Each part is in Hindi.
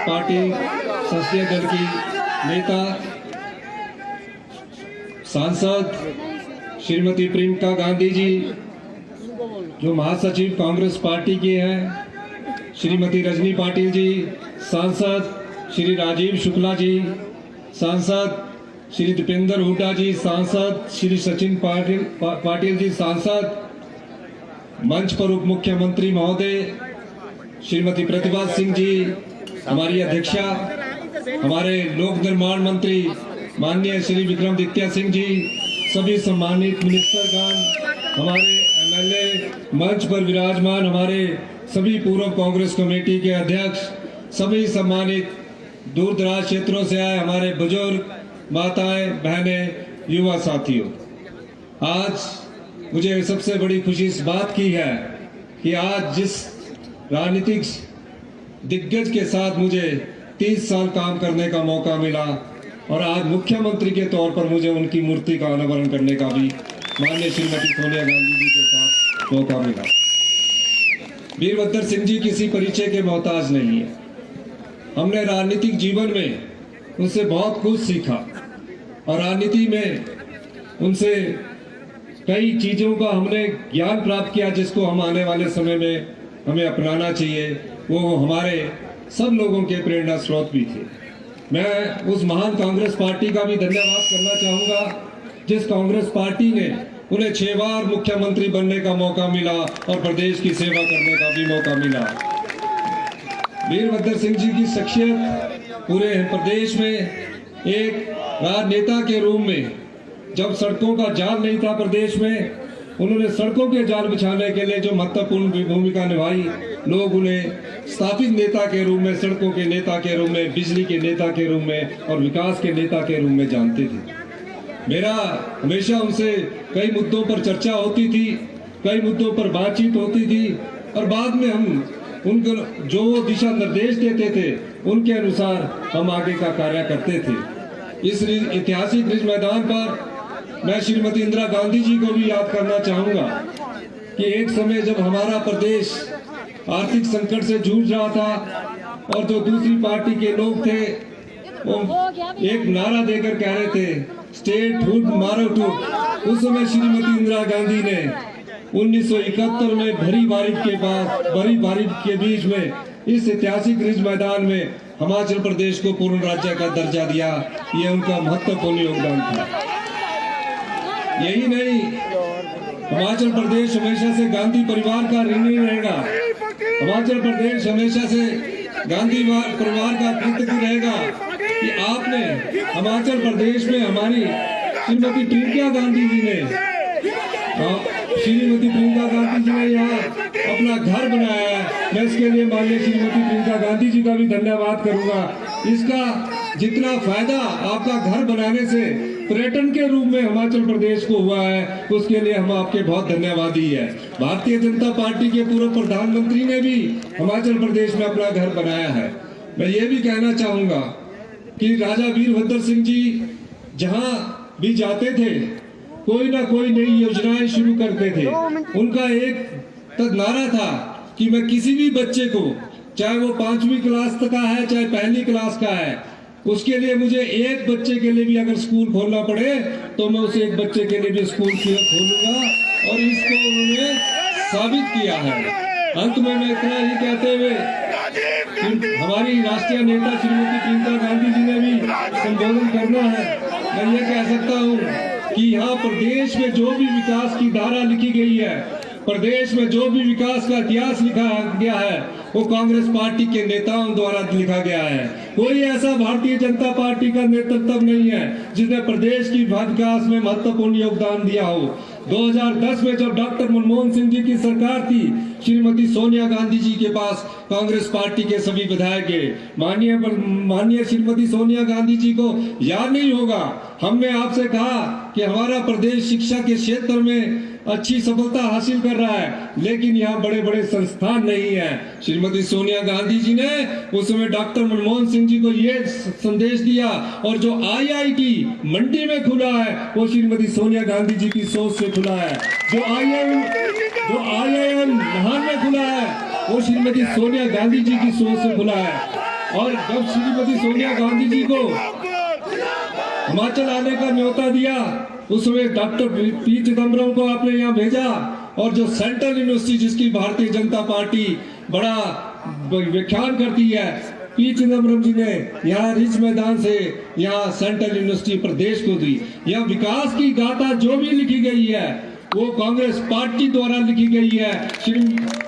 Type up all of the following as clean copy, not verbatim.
पार्टी संसदीय दल की नेता सांसद श्रीमती प्रियंका गांधी जी, जो महासचिव कांग्रेस पार्टी की हैं, श्रीमती रजनी पाटिल जी, सांसद श्री राजीव शुक्ला जी, सांसद श्री दीपेंद्र हुड्डा जी, सांसद श्री सचिन पाटिल जी, सांसद मंच पर उप मुख्यमंत्री महोदय श्रीमती प्रतिभा सिंह जी, हमारी अध्यक्षा, हमारे लोक निर्माण मंत्री माननीय श्री विक्रमादित्य सिंह जी, सभी सम्मानित मिनिस्टरगण, हमारे एमएलए, मंच पर विराजमान हमारे सभी पूर्व कांग्रेस कमेटी के अध्यक्ष, सभी सम्मानित दूर दराज क्षेत्रों से आए हमारे बुजुर्ग, माताएं, बहनें, युवा साथियों, आज मुझे सबसे बड़ी खुशी इस बात की है कि आज जिस राजनीतिक दिग्गज के साथ मुझे 30 साल काम करने का मौका मिला और आज मुख्यमंत्री के तौर पर मुझे उनकी मूर्ति का अनावरण करने का भी माननीय श्रीमती सोनिया गांधी जी के साथ मौका मिला। वीरभद्र सिंह जी किसी परिचय के मोहताज नहीं है। हमने राजनीतिक जीवन में उनसे बहुत कुछ सीखा और राजनीति में उनसे कई चीजों का हमने ज्ञान प्राप्त किया जिसको हम आने वाले समय में हमें अपनाना चाहिए। वो हमारे सब लोगों के प्रेरणा स्रोत भी थे। मैं उस महान कांग्रेस पार्टी का भी धन्यवाद करना चाहूंगा जिस कांग्रेस पार्टी ने उन्हें 6 बार मुख्यमंत्री बनने का मौका मिला और प्रदेश की सेवा करने का भी मौका मिला। वीरभद्र सिंह जी की शख्सियत पूरे प्रदेश में एक राजनेता के रूप में, जब सड़कों का जाल नहीं था प्रदेश में, उन्होंने सड़कों के जाल बिछाने के लिए जो महत्वपूर्ण भूमिका निभाई, लोग उन्हें स्थापित नेता के रूप में, सड़कों के नेता के रूप में, बिजली के नेता के रूप में और विकास के नेता के रूप में जानते थे। मेरा हमेशा उनसे कई मुद्दों पर चर्चा होती थी, कई मुद्दों पर बातचीत होती थी और बाद में हम उनको जो दिशा निर्देश देते थे उनके अनुसार हम आगे का कार्य करते थे। इस ऐतिहासिक रिज मैदान पर मैं श्रीमती इंदिरा गांधी जी को भी याद करना चाहूंगा कि एक समय जब हमारा प्रदेश आर्थिक संकट से जूझ रहा था और जो दूसरी पार्टी के लोग थे वो एक नारा देकर कह रहे थे स्टेट हुड मारो टूट। उस समय श्रीमती इंदिरा गांधी ने 1971 में भरी बारिश के बीच में इस ऐतिहासिक रिज मैदान में हिमाचल प्रदेश को पूर्ण राज्य का दर्जा दिया। ये उनका महत्वपूर्ण योगदान था। यही नहीं, हिमाचल प्रदेश हमेशा से गांधी परिवार का ऋणी रहेगा। हिमाचल प्रदेश हमेशा से गांधी परिवार का कृतज्ञ रहेगा कि आपने हिमाचल प्रदेश में हमारी श्रीमती प्रियंका गांधी जी ने यहाँ अपना घर बनाया है। मैं इसके लिए माननीय श्रीमती प्रियंका गांधी जी का भी धन्यवाद करूंगा। इसका जितना फायदा आपका घर बनाने से पर्यटन के रूप में हिमाचल प्रदेश को हुआ है, उसके लिए हम आपके बहुत धन्यवादी है। भारतीय जनता पार्टी के पूर्व प्रधानमंत्री ने भी हिमाचल प्रदेश में अपना घर बनाया है। मैं ये भी कहना चाहूंगा कि राजा वीरभद्र सिंह जी जहां भी जाते थे कोई ना कोई नई योजनाएं शुरू करते थे। उनका एक नारा था कि मैं किसी भी बच्चे को, चाहे वो 5वीं क्लास तक का है चाहे पहली क्लास का है, उसके लिए मुझे एक बच्चे के लिए भी अगर स्कूल खोलना पड़े तो मैं उस एक बच्चे के लिए भी स्कूल खोलूंगा और इसको उन्होंने साबित किया है। अंत में मैं इतना ही कहते हुए हमारी राष्ट्रीय नेता श्रीमती प्रियंका गांधी जी ने भी संबोधन करना है। मैं ये कह सकता हूँ कि यहाँ प्रदेश में जो भी विकास की धारा लिखी गई है, प्रदेश में जो भी विकास का इतिहास लिखा गया है, वो कांग्रेस पार्टी के नेताओं द्वारा लिखा गया है। कोई ऐसा भारतीय जनता पार्टी का नेतृत्व नहीं है जिसने प्रदेश की विकास में महत्वपूर्ण योगदान दिया हो। 2010 में जब डॉक्टर मनमोहन सिंह जी की सरकार थी, श्रीमती सोनिया गांधी जी के पास कांग्रेस पार्टी के सभी विधायक गए। माननीय श्रीमती सोनिया गांधी जी को याद नहीं होगा, हमने आपसे कहा कि हमारा प्रदेश शिक्षा के क्षेत्र में अच्छी सफलता हासिल कर रहा है, लेकिन यहाँ बड़े बड़े संस्थान नहीं है। श्रीमती सोनिया गांधी जी ने उस समय डॉक्टर मनमोहन सिंह जी को ये संदेश दिया और जो आईआईटी मंडी में खुला है वो श्रीमती सोनिया गांधी जी की सोच से खुला है। जो आईआईएम महान में खुला है वो श्रीमती सोनिया गांधी जी की सोच से खुला है। और जब श्रीमती सोनिया गांधी जी को हिमाचल आने का न्योता दिया, उस समय डॉक्टर पी चिदम्बरम को आपने यहाँ भेजा, और जो सेंट्रल यूनिवर्सिटी जिसकी भारतीय जनता पार्टी बड़ा व्याख्यान करती है, पी चिदम्बरम जी ने यहाँ रिज मैदान से यहाँ सेंट्रल यूनिवर्सिटी प्रदेश को दी। यह विकास की गाथा जो भी लिखी गई है वो कांग्रेस पार्टी द्वारा लिखी गई है,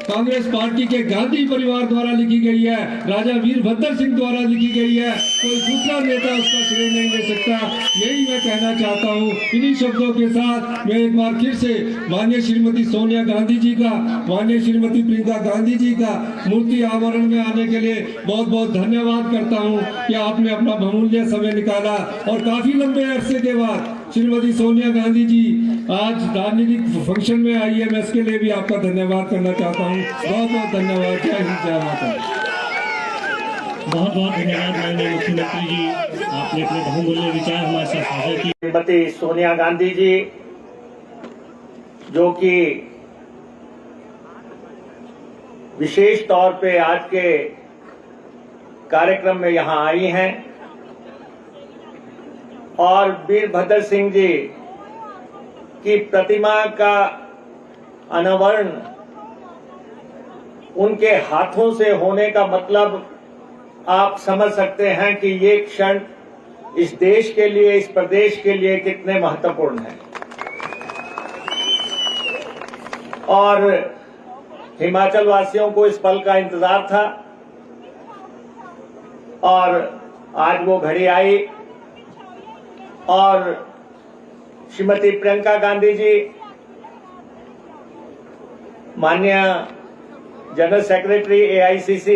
कांग्रेस पार्टी के गांधी परिवार द्वारा लिखी गई है, राजा वीरभद्र सिंह द्वारा लिखी गई है। कोई दूसरा नेता उसका श्रेय नहीं ले सकता। यही मैं कहना चाहता हूँ। इन्हीं शब्दों के साथ मैं एक बार फिर से माननीय श्रीमती सोनिया गांधी जी का, माननीय श्रीमती प्रियंका गांधी जी का मूर्ति आवरण में आने के लिए बहुत बहुत धन्यवाद करता हूँ कि आपने अपना बहुमूल्य समय निकाला, और काफी लंबे अरसे के बाद श्रीमती सोनिया गांधी जी आज राजनीतिक फंक्शन में आई है। मैं इसके लिए भी आपका धन्यवाद करना चाहता हूँ। बहुत बहुत धन्यवाद। जय हिंद, जय माता। बहुत बहुत धन्यवाद माननीय मुख्यमंत्री जी, आपने अपने बहुमूल्य विचार हमारे साथ साझा किए। श्रीमती सोनिया गांधी जी जो कि विशेष तौर पे आज के कार्यक्रम में यहां आई हैं, और वीरभद्र सिंह जी की प्रतिमा का अनावरण उनके हाथों से होने का मतलब आप समझ सकते हैं कि ये क्षण इस देश के लिए, इस प्रदेश के लिए कितने महत्वपूर्ण है। और हिमाचल वासियों को इस पल का इंतजार था, और आज वो घड़ी आई, और श्रीमती प्रियंका गांधी जी माननीय जनरल सेक्रेटरी AICC,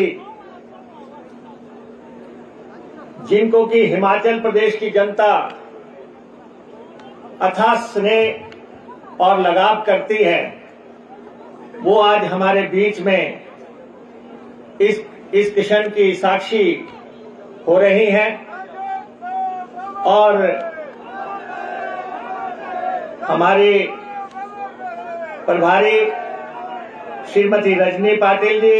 जिनको कि हिमाचल प्रदेश की जनता अथाह स्नेह और लगाव करती है, वो आज हमारे बीच में इस क्षण की साक्षी हो रही हैं। और हमारी प्रभारी श्रीमती रजनी पाटिल जी,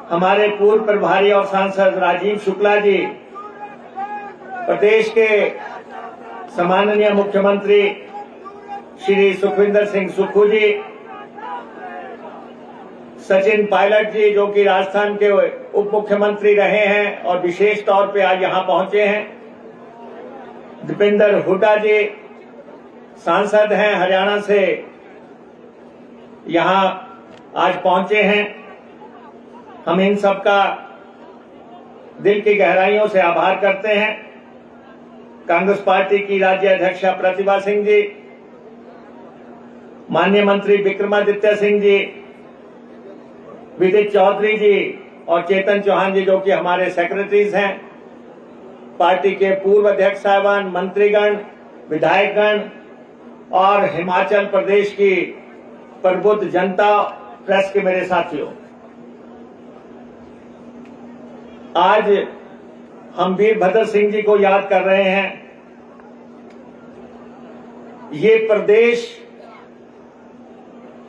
हमारे पूर्व प्रभारी और सांसद राजीव शुक्ला जी, प्रदेश के सम्माननीय मुख्यमंत्री श्री सुखविंदर सिंह सुक्खू जी, सचिन पायलट जी जो कि राजस्थान के उप मुख्यमंत्री रहे हैं और विशेष तौर पे आज यहां पहुंचे हैं, दीपेंद्र हुड्डा जी सांसद हैं हरियाणा से, यहां आज पहुंचे हैं। हम इन सबका दिल की गहराइयों से आभार करते हैं। कांग्रेस पार्टी की राज्य अध्यक्षा प्रतिभा सिंह जी, माननीय मंत्री विक्रमादित्य सिंह जी, विदित चौधरी जी और चेतन चौहान जी जो कि हमारे सेक्रेटरीज हैं, पार्टी के पूर्व अध्यक्ष साहिबान, मंत्रीगण, विधायकगण और हिमाचल प्रदेश की प्रबुद्ध जनता, प्रेस के मेरे साथियों, आज हम वीरभद्र सिंह जी को याद कर रहे हैं। ये प्रदेश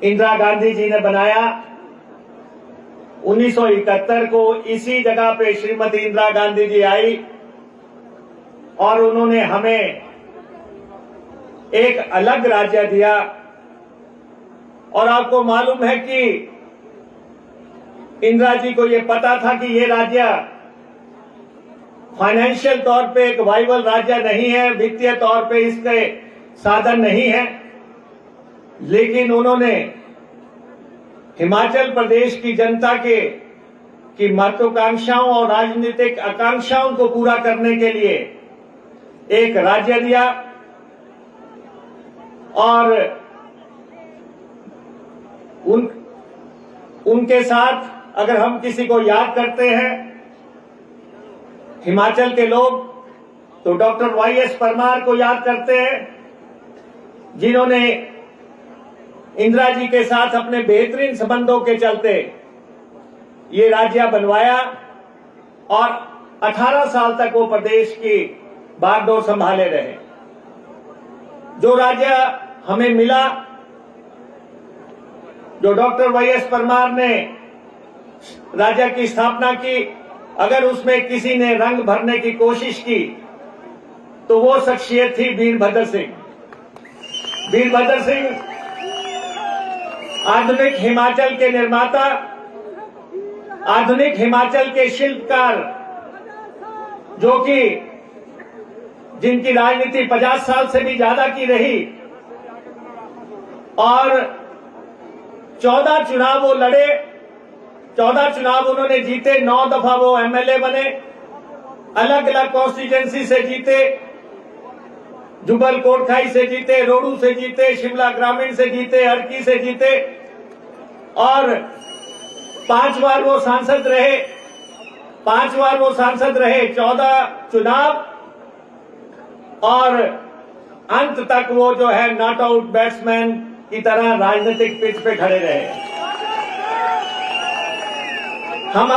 इंदिरा गांधी जी ने बनाया। 1971 को इसी जगह पे श्रीमती इंदिरा गांधी जी आई और उन्होंने हमें एक अलग राज्य दिया। और आपको मालूम है कि इंदिरा जी को यह पता था कि ये राज्य फाइनेंशियल तौर पे एक वाइबल राज्य नहीं है, वित्तीय तौर पे इसके साधन नहीं है, लेकिन उन्होंने हिमाचल प्रदेश की जनता की महत्वाकांक्षाओं और राजनीतिक आकांक्षाओं को पूरा करने के लिए एक राज्य दिया। और उनके साथ अगर हम किसी को याद करते हैं हिमाचल के लोग, तो डॉक्टर YS परमार को याद करते हैं, जिन्होंने इंदिरा जी के साथ अपने बेहतरीन संबंधों के चलते ये राज्य बनवाया और 18 साल तक वो प्रदेश की बागडोर संभाले रहे। जो राज्य हमें मिला, जो डॉक्टर YS परमार ने राज्य की स्थापना की, अगर उसमें किसी ने रंग भरने की कोशिश की तो वो शख्सियत थी वीरभद्र सिंह। वीरभद्र सिंह आधुनिक हिमाचल के निर्माता, आधुनिक हिमाचल के शिल्पकार, जो कि जिनकी राजनीति 50 साल से भी ज्यादा की रही और 14 चुनाव वो लड़े, 14 चुनाव उन्होंने जीते, 9 दफा वो एमएलए बने, अलग अलग कॉन्स्टिट्यूएंसी से जीते, जुब्बल कोटखाई से जीते, रोडू से जीते, शिमला ग्रामीण से जीते, हरकी से जीते और 5 बार वो सांसद रहे, 5 बार वो सांसद रहे, 14 चुनाव और अंत तक वो जो है नॉट आउट बैट्समैन की तरह राजनीतिक पिच पे खड़े रहे। हम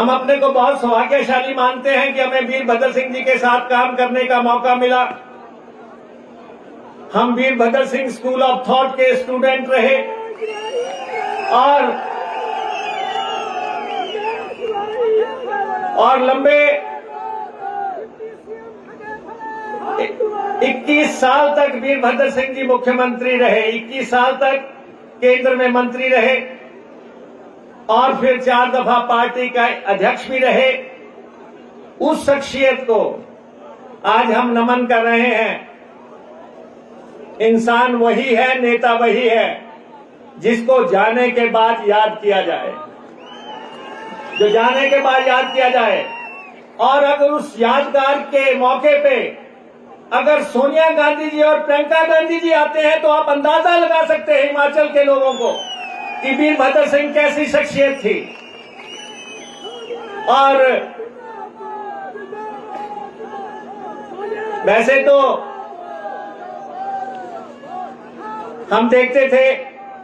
अपने को बहुत सौभाग्यशाली मानते हैं कि हमें वीरभद्र सिंह जी के साथ काम करने का मौका मिला। हम Virbhadra Singh school of thought के स्टूडेंट रहे और लंबे 21 साल तक वीरभद्र सिंह जी मुख्यमंत्री रहे, 21 साल तक केंद्र में मंत्री रहे और फिर 4 दफा पार्टी का अध्यक्ष भी रहे। उस शख्सियत को आज हम नमन कर रहे हैं। इंसान वही है, नेता वही है जिसको जाने के बाद याद किया जाए, जो जाने के बाद याद किया जाए। और अगर उस यादगार के मौके पे अगर सोनिया गांधी जी और प्रियंका गांधी जी आते हैं तो आप अंदाजा लगा सकते हैं हिमाचल के लोगों को कि वीरभद्र सिंह कैसी शख्सियत थी। और वैसे तो हम देखते थे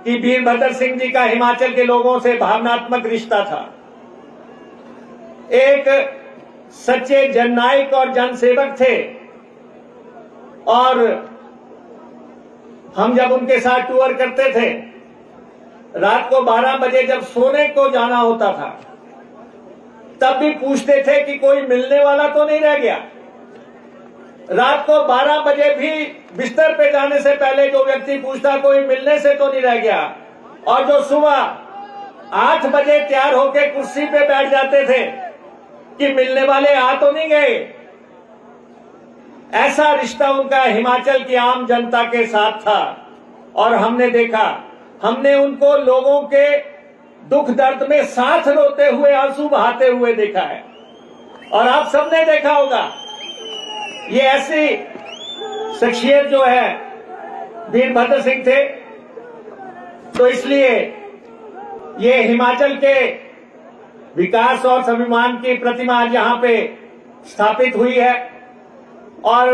कि वीरभद्र सिंह जी का हिमाचल के लोगों से भावनात्मक रिश्ता था। एक सच्चे जननायक और जनसेवक थे और हम जब उनके साथ टूर करते थे, रात को 12 बजे जब सोने को जाना होता था तब भी पूछते थे कि कोई मिलने वाला तो नहीं रह गया। रात को 12 बजे भी बिस्तर पे जाने से पहले जो व्यक्ति पूछता कोई मिलने से तो नहीं रह गया, और जो सुबह 8 बजे तैयार होकर कुर्सी पे बैठ जाते थे कि मिलने वाले आ तो नहीं गए। ऐसा रिश्ता उनका हिमाचल की आम जनता के साथ था और हमने देखा, हमने उनको लोगों के दुख दर्द में साथ रोते हुए, आंसू बहाते हुए देखा है। और आप सबने देखा होगा ये ऐसी शख्सियत जो है वीरभद्र सिंह थे। तो इसलिए ये हिमाचल के विकास और स्वाभिमान की प्रतिमा आज यहां पे स्थापित हुई है। और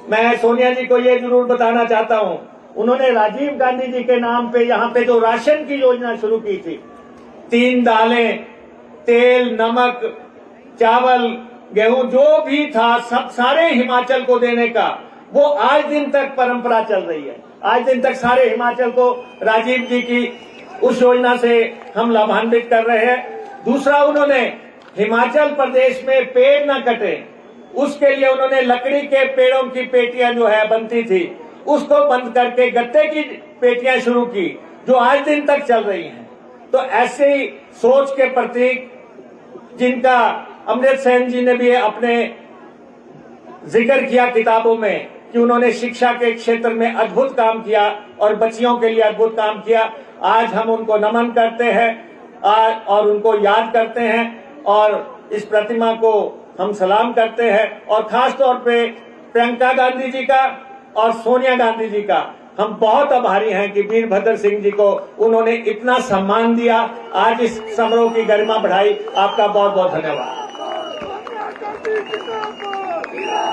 मैं सोनिया जी को ये जरूर बताना चाहता हूं, उन्होंने राजीव गांधी जी के नाम पे यहां पे जो राशन की योजना शुरू की थी, 3 दालें, तेल, नमक, चावल, गेहूं जो भी था सब सारे हिमाचल को देने का, वो आज दिन तक परंपरा चल रही है। आज दिन तक सारे हिमाचल को राजीव जी की उस योजना से हम लाभान्वित कर रहे हैं। दूसरा, उन्होंने हिमाचल प्रदेश में पेड़ न कटे, उसके लिए उन्होंने लकड़ी के पेड़ों की पेटियां जो है बनती थी उसको बंद करके गत्ते की पेटियां शुरू की, जो आज दिन तक चल रही हैं। तो ऐसे ही सोच के प्रतीक जिनका अमृत सेन जी ने भी अपने जिक्र किया किताबों में कि उन्होंने शिक्षा के क्षेत्र में अद्भुत काम किया और बच्चियों के लिए अद्भुत काम किया, आज हम उनको नमन करते हैं और उनको याद करते हैं और इस प्रतिमा को हम सलाम करते हैं। और खास तौर पे प्रियंका गांधी जी का और सोनिया गांधी जी का हम बहुत आभारी हैं कि वीरभद्र सिंह जी को उन्होंने इतना सम्मान दिया, आज इस समारोह की गरिमा बढ़ाई। आपका बहुत बहुत धन्यवाद।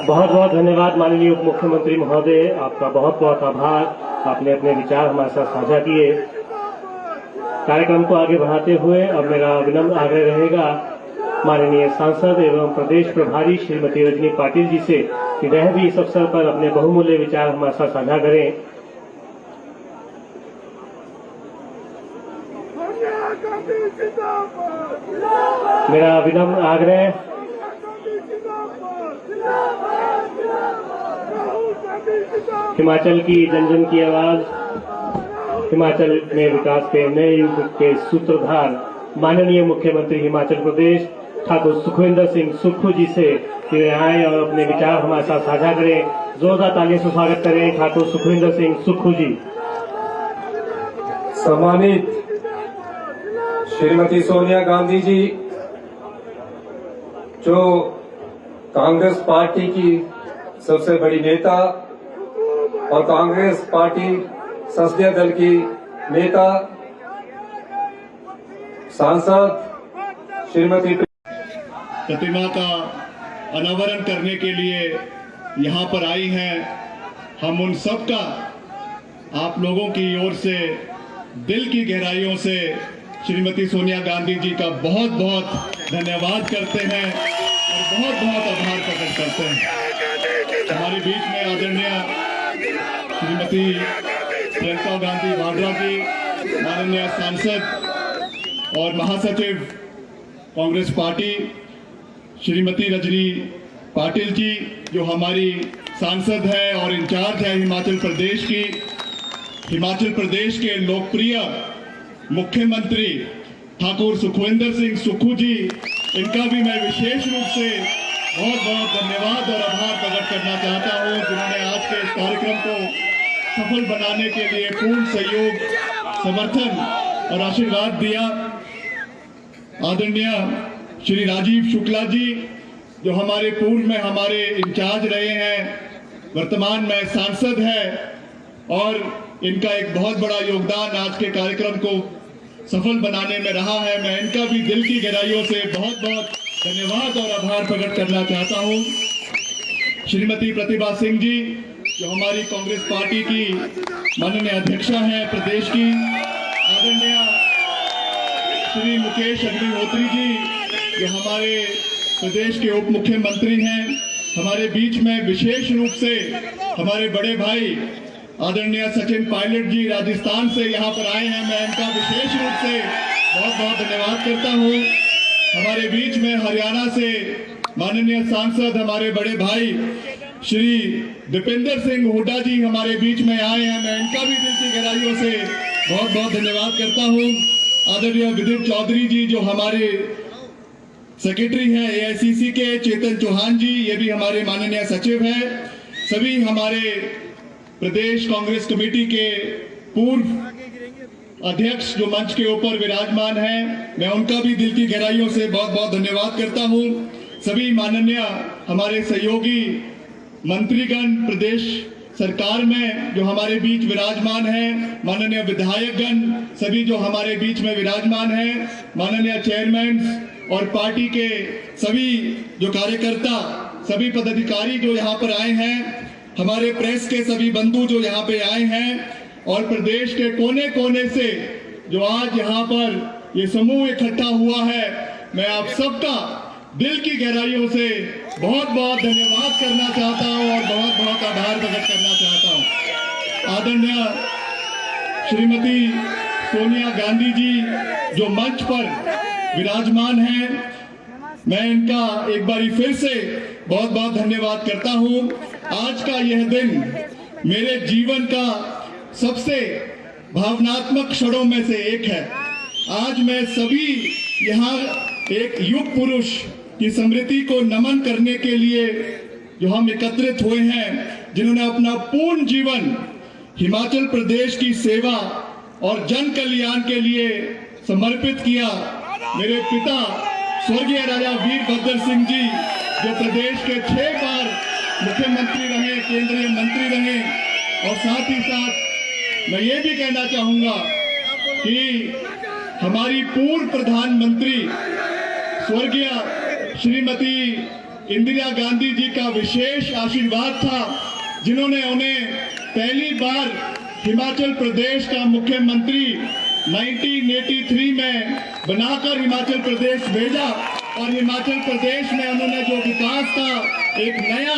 बहुत बहुत धन्यवाद माननीय उप मुख्यमंत्री महोदय, आपका बहुत बहुत आभार। आपने अपने विचार हमारे साथ साझा किए। कार्यक्रम को आगे बढ़ाते हुए अब मेरा विनम्र आग्रह रहेगा माननीय सांसद एवं प्रदेश प्रभारी श्रीमती रजनी पाटिल जी से कि वह भी इस अवसर पर अपने बहुमूल्य विचार हमारे साथ साझा करें। सोनिया गांधी जिंदाबाद। मेरा विनम्र आग्रह हिमाचल की जन जन की आवाज, हिमाचल में विकास के नए युग के सूत्रधार माननीय मुख्यमंत्री हिमाचल प्रदेश ठाकुर सुखविंदर सिंह सुक्खू जी से कि आए और अपने विचार हमारे साथ साझा करें। जोरदार तालियों से स्वागत करें ठाकुर सुखविंदर सिंह सुक्खू जी। सम्मानित श्रीमती सोनिया गांधी जी, जो कांग्रेस पार्टी की सबसे बड़ी नेता और कांग्रेस पार्टी संसदीय दल की नेता, सांसद श्रीमती प्रतिमा का अनावरण करने के लिए यहाँ पर आई हैं। हम उन सब का आप लोगों की ओर से दिल की गहराइयों से श्रीमती सोनिया गांधी जी का बहुत बहुत धन्यवाद करते हैं और बहुत बहुत आभार प्रकट करते हैं। हमारे बीच में आदरणीय श्रीमती प्रियंका गांधी वाड्रा जी, माननीय सांसद और महासचिव कांग्रेस पार्टी श्रीमती रजनी पाटिल जी, जो हमारी सांसद है और इंचार्ज है हिमाचल प्रदेश की, हिमाचल प्रदेश के लोकप्रिय मुख्यमंत्री ठाकुर सुखविंदर सिंह सुक्खू जी, इनका भी मैं विशेष रूप से बहुत बहुत धन्यवाद और आभार प्रकट करना चाहता हूं, जिन्होंने आज के इस कार्यक्रम को सफल बनाने के लिए पूर्ण सहयोग, समर्थन और आशीर्वाद दिया। आदरणीय श्री राजीव शुक्ला जी, जो हमारे पूर्व में हमारे इंचार्ज रहे हैं, वर्तमान में सांसद है और इनका एक बहुत बड़ा योगदान आज के कार्यक्रम को सफल बनाने में रहा है। मैं इनका भी दिल की गहराइयों से बहुत बहुत धन्यवाद और आभार प्रकट करना चाहता हूं। श्रीमती प्रतिभा सिंह जी, जो हमारी कांग्रेस पार्टी की माननीय अध्यक्षा है प्रदेश की, आदरणीय श्री मुकेश अग्निहोत्री जी, जो हमारे प्रदेश के उप मुख्यमंत्री हैं, हमारे बीच में विशेष रूप से हमारे बड़े भाई आदरणीय सचिन पायलट जी राजस्थान से यहाँ पर आए हैं। मैं इनका विशेष रूप से बहुत बहुत धन्यवाद करता हूँ। हमारे बीच में हरियाणा से माननीय सांसद हमारे बड़े भाई श्री दीपेंद्र सिंह हुड्डा जी हमारे बीच में आए हैं। मैं इनका भी दिल की गहराइयों से बहुत बहुत धन्यवाद करता हूँ। आदरणीय विदित चौधरी जी, जो हमारे सेक्रेटरी हैं एआईसीसी के, चेतन चौहान जी, ये भी हमारे माननीय सचिव हैं। सभी हमारे प्रदेश कांग्रेस कमेटी के पूर्व अध्यक्ष जो मंच के ऊपर विराजमान हैं, मैं उनका भी दिल की गहराइयों से बहुत बहुत धन्यवाद करता हूं। सभी माननीय हमारे सहयोगी मंत्रीगण प्रदेश सरकार में जो हमारे बीच विराजमान हैं, माननीय विधायकगण सभी जो हमारे बीच में विराजमान हैं, माननीय चेयरमैन और पार्टी के सभी जो कार्यकर्ता, सभी पदाधिकारी जो यहाँ पर आए हैं, हमारे प्रेस के सभी बंधु जो यहाँ पे आए हैं और प्रदेश के कोने कोने से जो आज यहाँ पर ये समूह इकट्ठा हुआ है, मैं आप सबका दिल की गहराइयों से बहुत बहुत धन्यवाद करना चाहता हूँ और बहुत बहुत आभार प्रकट करना चाहता हूँ। आदरणीय श्रीमती सोनिया गांधी जी जो मंच पर विराजमान हैं, मैं इनका एक बारी फिर से बहुत बहुत धन्यवाद करता हूं। आज का यह दिन मेरे जीवन का सबसे भावनात्मक क्षणों में से एक है। आज मैं सभी यहाँ एक युग पुरुष की स्मृति को नमन करने के लिए जो हम एकत्रित हुए हैं, जिन्होंने अपना पूर्ण जीवन हिमाचल प्रदेश की सेवा और जन कल्याण के लिए समर्पित किया। मेरे पिता स्वर्गीय राजा वीरभद्र सिंह जी, जो प्रदेश के 6 बार मुख्यमंत्री रहे, केंद्रीय मंत्री रहे, और साथ ही साथ मैं ये भी कहना चाहूंगा कि हमारी पूर्व प्रधानमंत्री स्वर्गीय श्रीमती इंदिरा गांधी जी का विशेष आशीर्वाद था, जिन्होंने उन्हें पहली बार हिमाचल प्रदेश का मुख्यमंत्री 1983 में बनाकर हिमाचल प्रदेश भेजा और हिमाचल प्रदेश में उन्होंने जो विकास का एक नया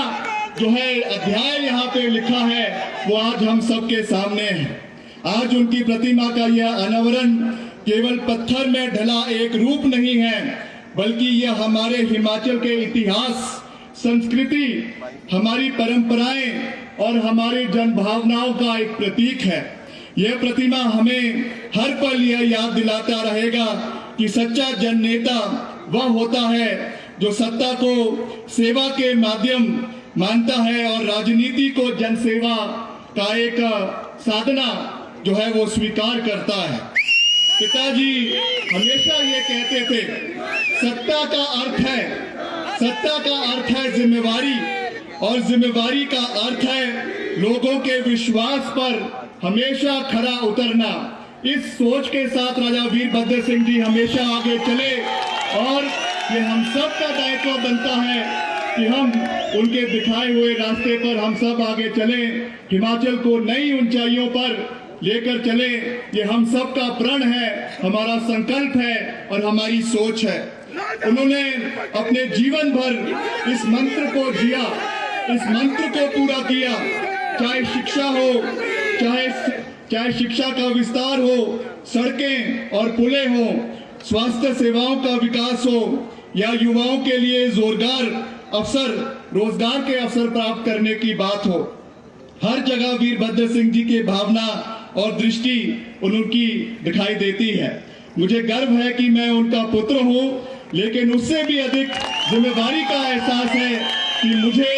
जो है अध्याय यहाँ पे लिखा है, वो आज हम सबके सामने है। आज उनकी प्रतिमा का यह अनावरण केवल पत्थर में ढला एक रूप नहीं है, बल्कि यह हमारे हिमाचल के इतिहास, संस्कृति, हमारी परंपराएं और हमारे जन भावनाओं का एक प्रतीक है। यह प्रतिमा हमें हर पल यह याद दिलाता रहेगा कि सच्चा जन नेता वह होता है जो सत्ता को सेवा के माध्यम मानता है और राजनीति को जनसेवा का एक साधना जो है वो स्वीकार करता है। पिताजी हमेशा ये कहते थे, सत्ता का अर्थ है जिम्मेवारी, और जिम्मेवारी का अर्थ है लोगों के विश्वास पर हमेशा खरा उतरना। इस सोच के साथ राजा वीरभद्र सिंह जी हमेशा आगे चले और ये हम सब का दायित्व बनता है कि हम उनके दिखाए हुए रास्ते पर हम सब आगे चलें, हिमाचल को नई ऊंचाइयों पर लेकर चले। ये हम सब का प्रण है, हमारा संकल्प है और हमारी सोच है। उन्होंने अपने जीवन भर इस मंत्र को जिया, इस मंत्र को पूरा किया। चाहे शिक्षा हो, चाहे शिक्षा का विस्तार हो, सड़कें और पुलें हो, स्वास्थ्य सेवाओं का विकास हो या युवाओं के लिए रोजगार के अवसर प्राप्त करने की बात हो, हर जगह वीरभद्र सिंह जी की भावना और दृष्टि उनकी दिखाई देती है। मुझे गर्व है कि मैं उनका पुत्र हूं, लेकिन उससे भी अधिक जिम्मेदारी का एहसास है कि मुझे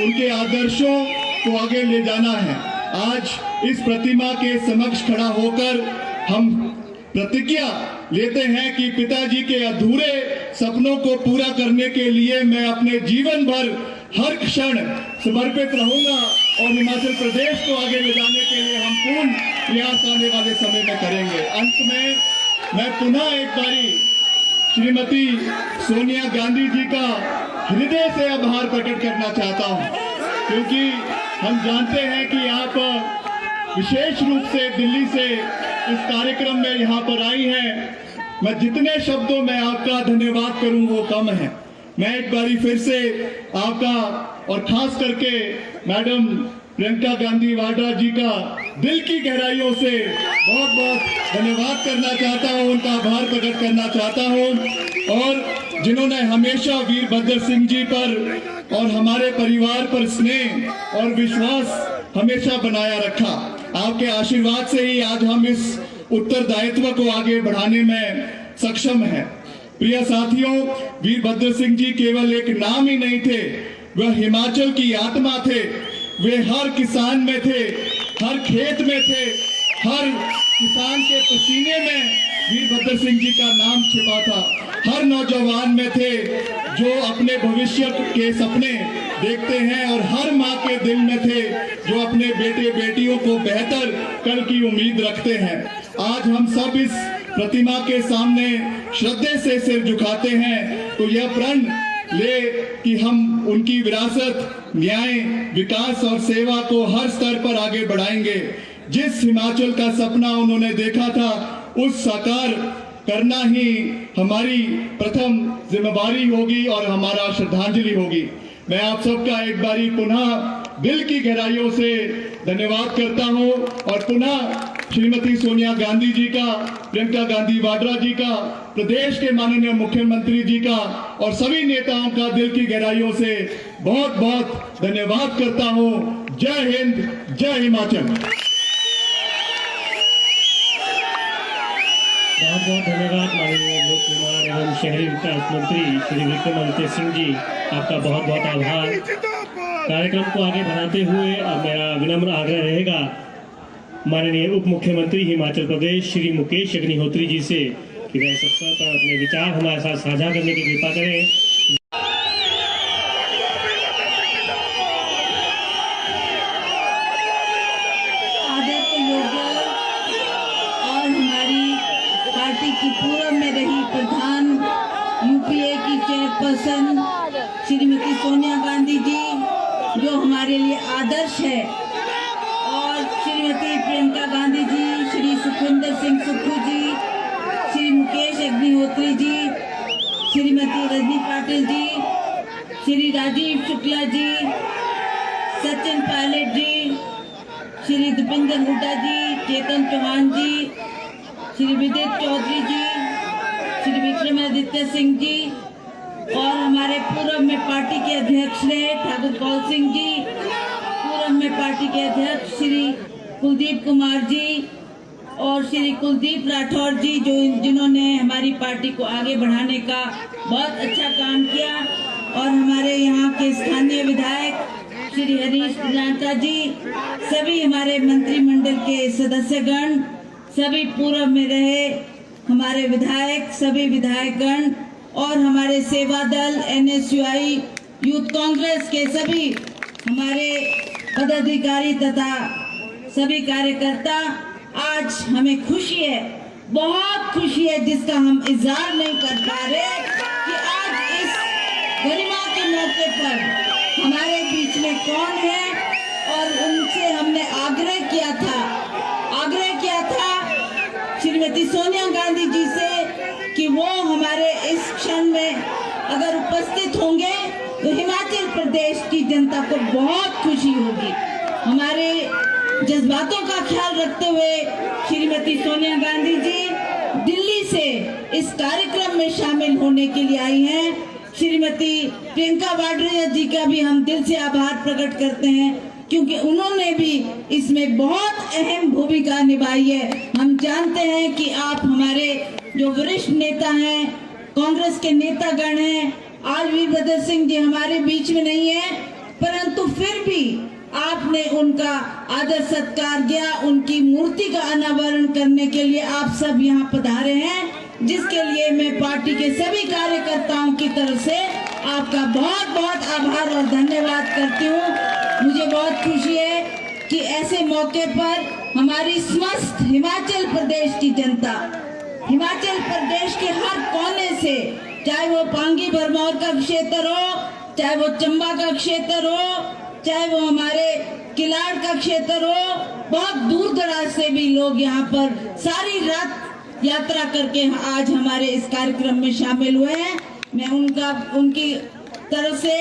उनके आदर्शों को आगे ले जाना है। आज इस प्रतिमा के समक्ष खड़ा होकर हम प्रतिज्ञा लेते हैं कि पिताजी के अधूरे सपनों को पूरा करने के लिए मैं अपने जीवन भर हर क्षण समर्पित रहूंगा और हिमाचल प्रदेश को आगे ले जाने के लिए हम पूर्ण प्रयास आने वाले समय में करेंगे। अंत में मैं पुनः एक बारी श्रीमती सोनिया गांधी जी का हृदय से आभार प्रकट करना चाहता हूं, क्योंकि हम जानते हैं कि आप विशेष रूप से दिल्ली से इस कार्यक्रम में यहाँ पर आई हैं। मैं जितने शब्दों में आपका धन्यवाद करूं वो कम है। मैं एक बारी फिर से आपका और खास करके मैडम प्रियंका गांधी वाड्रा जी का दिल की गहराइयों से बहुत बहुत धन्यवाद करना चाहता हूं, उनका आभार प्रकट करना चाहता हूं, और जिन्होंने हमेशा वीरभद्र सिंह जी पर और हमारे परिवार पर स्नेह और विश्वास हमेशा बनाया रखा। आपके आशीर्वाद से ही आज हम इस उत्तरदायित्व को आगे बढ़ाने में सक्षम हैं। प्रिय साथियों, वीरभद्र सिंह जी केवल एक नाम ही नहीं थे, वह हिमाचल की आत्मा थे। वे हर किसान में थे, हर खेत में थे, हर किसान के पसीने में वीरभद्र सिंह जी का नाम छिपा था। हर नौजवान में थे जो अपने भविष्य के सपने देखते हैं, और हर माँ के दिल में थे जो अपने बेटे बेटियों को बेहतर कल की उम्मीद रखते हैं। आज हम सब इस प्रतिमा के सामने श्रद्धे से सिर झुकाते हैं तो यह प्रण ले कि हम उनकी विरासत, न्याय, विकास और सेवा को हर स्तर पर आगे बढ़ाएंगे। जिस हिमाचल का सपना उन्होंने देखा था उस साकार करना ही हमारी प्रथम जिम्मेदारी होगी और हमारा श्रद्धांजलि होगी। मैं आप सबका एक बारी पुनः दिल की गहराइयों से धन्यवाद करता हूं और पुनः श्रीमती सोनिया गांधी जी का, प्रियंका गांधी वाड्रा जी का, प्रदेश के माननीय मुख्यमंत्री जी का और सभी नेताओं का दिल की गहराइयों से बहुत बहुत धन्यवाद करता हूं। जय हिंद, जय हिमाचल। बहुत बहुत धन्यवाद माननीय लोक निर्माण एवं शहरी विकास मंत्री श्री विक्रमादित्य सिंह जी, आपका बहुत बहुत आभार। कार्यक्रम को आगे बढ़ाते हुए अब मेरा विनम्र आग्रह रहेगा माननीय उप मुख्यमंत्री हिमाचल प्रदेश श्री मुकेश अग्निहोत्री जी से कि वह इस अवसर पर अपने विचार हमारे साथ साझा करने की कृपा करें। की पूर्व में रही प्रधान यूपीए की चेयरपर्सन श्रीमती सोनिया गांधी जी जो हमारे लिए आदर्श है, और श्रीमती प्रियंका गांधी जी, श्री सुखविंदर सिंह सुक्खू जी, श्री मुकेश अग्निहोत्री जी, श्रीमती रजनी पाटिल जी, श्री राजीव शुक्ला जी, सचिन पायलट जी, श्री दीपेंद्र हुड्डा जी, चेतन चौहान जी, श्री विदित चौधरी जी, श्री विक्रमादित्य सिंह जी और हमारे पूर्व में पार्टी के अध्यक्ष रहे ठाकुर कौल सिंह जी, पूर्व में पार्टी के अध्यक्ष श्री कुलदीप कुमार जी और श्री कुलदीप राठौर जी, जो जिन्होंने हमारी पार्टी को आगे बढ़ाने का बहुत अच्छा काम किया, और हमारे यहाँ के स्थानीय विधायक श्री हरीश रांचा जी, सभी हमारे मंत्रिमंडल के सदस्यगण, सभी पूर्व में रहे हमारे विधायक, सभी विधायकगण और हमारे सेवा दल, NSUI, यूथ कांग्रेस के सभी हमारे पदाधिकारी तथा सभी कार्यकर्ता, आज हमें खुशी है, बहुत खुशी है, जिसका हम इजहार नहीं कर पा रहे कि आज इस गरिमा के मौके पर हमारे बीच में कौन है। और उनसे हमने आग्रह किया था श्रीमती सोनिया गांधी जी से कि वो हमारे इस क्षण में अगर उपस्थित होंगे तो हिमाचल प्रदेश की जनता को बहुत खुशी होगी। हमारे जज्बातों का ख्याल रखते हुए श्रीमती सोनिया गांधी जी दिल्ली से इस कार्यक्रम में शामिल होने के लिए आई हैं। श्रीमती प्रियंका वाड्रा जी का भी हम दिल से आभार प्रकट करते हैं, क्योंकि उन्होंने भी इसमें बहुत अहम भूमिका निभाई है। हम जानते हैं कि आप हमारे जो वरिष्ठ नेता हैं, कांग्रेस के नेतागण हैं, आज वीरभद्र सिंह जी हमारे बीच में नहीं है, परंतु फिर भी आपने उनका आदर सत्कार किया, उनकी मूर्ति का अनावरण करने के लिए आप सब यहाँ पधारे हैं, जिसके लिए मैं पार्टी के सभी कार्यकर्ताओं की तरफ से आपका बहुत बहुत आभार और धन्यवाद करती हूँ। मुझे बहुत खुशी है कि ऐसे मौके पर हमारी समस्त हिमाचल प्रदेश की जनता, हिमाचल प्रदेश के हर कोने से, चाहे वो पांगी भरमौर का क्षेत्र हो, चाहे वो चंबा का क्षेत्र हो, चाहे वो हमारे किलाड़ का क्षेत्र हो, बहुत दूर दराज से भी लोग यहाँ पर सारी रात यात्रा करके आज हमारे इस कार्यक्रम में शामिल हुए हैं। मैं उनकी तरफ से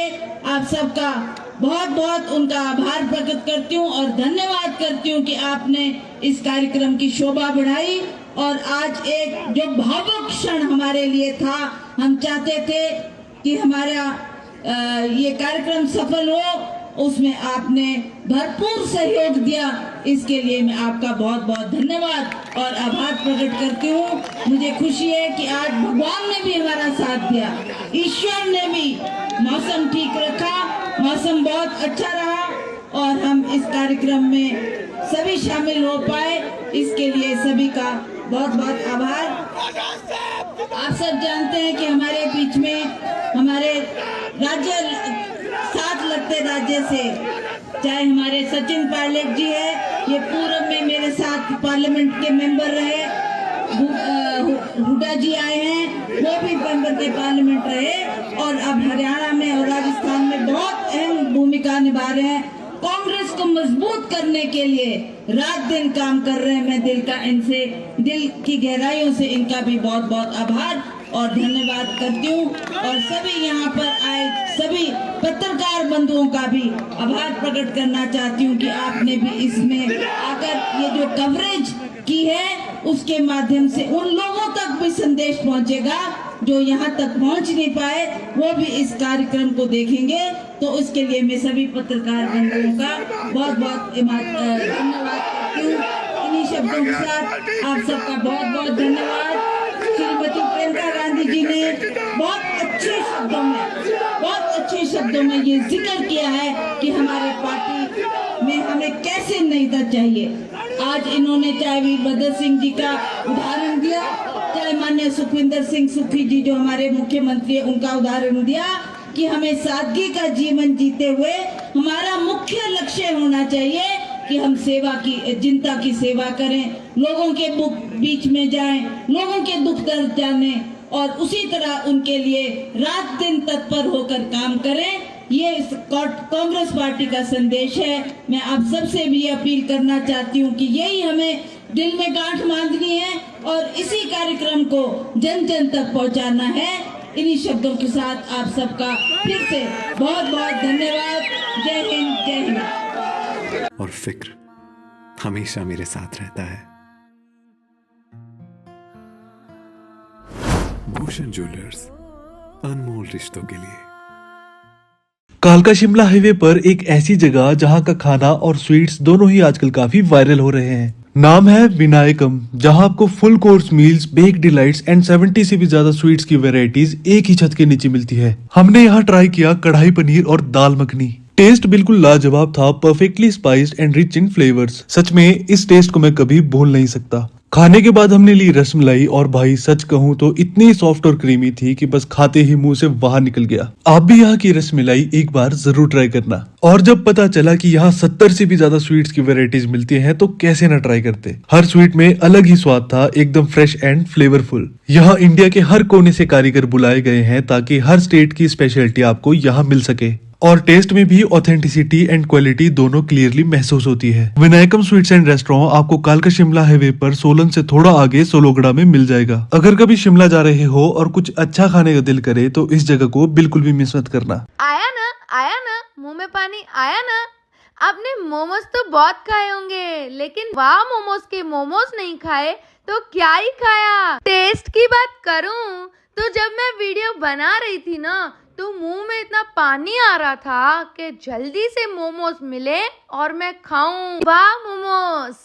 आप सबका बहुत बहुत उनका आभार प्रकट करती हूँ और धन्यवाद करती हूँ कि आपने इस कार्यक्रम की शोभा बढ़ाई। और आज एक जो भावुक क्षण हमारे लिए था, हम चाहते थे कि हमारा ये कार्यक्रम सफल हो, उसमें आपने भरपूर सहयोग दिया, इसके लिए मैं आपका बहुत बहुत धन्यवाद और आभार प्रकट करती हूँ। मुझे खुशी है कि आज भगवान ने भी हमारा साथ दिया, ईश्वर ने भी मौसम ठीक रखा, मौसम बहुत अच्छा रहा और हम इस कार्यक्रम में सभी शामिल हो पाए, इसके लिए सभी का बहुत बहुत आभार। आप सब जानते हैं कि हमारे बीच में हमारे राज्य साथ लगते राज्य से, चाहे हमारे सचिन पायलट जी है, ये पूर्व में मेरे साथ पार्लियामेंट के मेंबर रहे, हुड्डा जी आए हैं, वो भी मेंबर के पार्लियामेंट रहे और अब हरियाणा में और राजस्थान में बहुत अहम भूमिका निभा रहे हैं। कांग्रेस को मजबूत करने के लिए रात दिन काम कर रहे हैं। मैं दिल की गहराइयों से इनका भी बहुत बहुत आभार और धन्यवाद करती हूँ और सभी यहाँ पर आए सभी पत्रकार बंधुओं का भी आभार प्रकट करना चाहती हूँ कि आपने भी इसमें आकर ये जो कवरेज की है, उसके माध्यम से उन लोगों तक भी संदेश पहुँचेगा जो यहाँ तक पहुँच नहीं पाए, वो भी इस कार्यक्रम को देखेंगे। तो उसके लिए मैं सभी पत्रकार बंधुओं का बहुत बहुत धन्यवाद करती हूँ। इन्हीं शब्दों के साथ आप सबका बहुत बहुत धन्यवाद। श्रीमती प्रियंका गांधी जी ने बहुत अच्छे शब्दों में ये जिक्र किया है कि हमारे पार्टी में हमें कैसे नेता चाहिए। आज इन्होंने चाहे वीरभद्र सिंह जी का उदाहरण दिया, चाहे माननीय सुखविंदर सिंह सुक्खू जी जो हमारे मुख्यमंत्री है, उनका उदाहरण दिया कि हमें सादगी का जीवन जीते हुए हमारा मुख्य लक्ष्य होना चाहिए कि हम जनता की सेवा करें, लोगों के बीच में जाएं, लोगों के दुख दर्द जानें और उसी तरह उनके लिए रात दिन तत्पर होकर काम करें। ये कांग्रेस पार्टी का संदेश है। मैं आप सबसे भी अपील करना चाहती हूँ कि यही हमें दिल में गांठ बांधनी है और इसी कार्यक्रम को जन जन तक पहुँचाना है। इन्हीं शब्दों के साथ आप सबका फिर से बहुत बहुत धन्यवाद। जय हिंद, जय हिंद। और फिक्र हमेशा मेरे साथ रहता है। भूषण ज्वेलर्स, अनमोल रिश्तों के लिए। कालका शिमला हाईवे पर एक ऐसी जगह जहां का खाना और स्वीट्स दोनों ही आजकल काफी वायरल हो रहे हैं। नाम है विनायकम, जहां आपको full course meals, bake delights and 70 से भी ज्यादा स्वीट्स की वैरायटीज एक ही छत के नीचे मिलती है। हमने यहाँ ट्राई किया कढ़ाई पनीर और दाल मखनी। टेस्ट बिल्कुल लाजवाब था, perfectly spiced and rich in flavours. सच में इस टेस्ट को मैं कभी भूल नहीं सकता। खाने के बाद हमने ली रसमलाई और भाई सच कहूँ तो इतनी सॉफ्ट और क्रीमी थी कि बस खाते ही मुंह से बाहर निकल गया। आप भी यहाँ की रसमलाई एक बार जरूर ट्राई करना। और जब पता चला कि यहाँ 70 से भी ज्यादा स्वीट्स की वैरायटीज मिलती हैं तो कैसे ना ट्राई करते। हर स्वीट में अलग ही स्वाद था, एकदम फ्रेश एंड फ्लेवरफुल। यहाँ इंडिया के हर कोने से कारीगर बुलाए गए हैं ताकि हर स्टेट की स्पेशलिटी आपको यहाँ मिल सके और टेस्ट में भी ऑथेंटिसिटी एंड क्वालिटी दोनों क्लियरली महसूस होती है। विनायकम स्वीट्स एंड रेस्टोरेंट आपको कालका शिमला हाईवे पर सोलन से थोड़ा आगे सोलोगड़ा में मिल जाएगा। अगर कभी शिमला जा रहे हो और कुछ अच्छा खाने का दिल करे तो इस जगह को बिल्कुल भी मिस मत करना। आया ना मुंह में पानी आया ना। आपने मोमोज तो बहुत खाए होंगे, लेकिन वाह मोमोज के मोमोज नहीं खाए तो क्या ही खाया। टेस्ट की बात करूं तो जब मैं वीडियो बना रही थी ना तो मुंह में इतना पानी आ रहा था कि जल्दी से मोमोज मिले और मैं खाऊं। वाह मोमोज।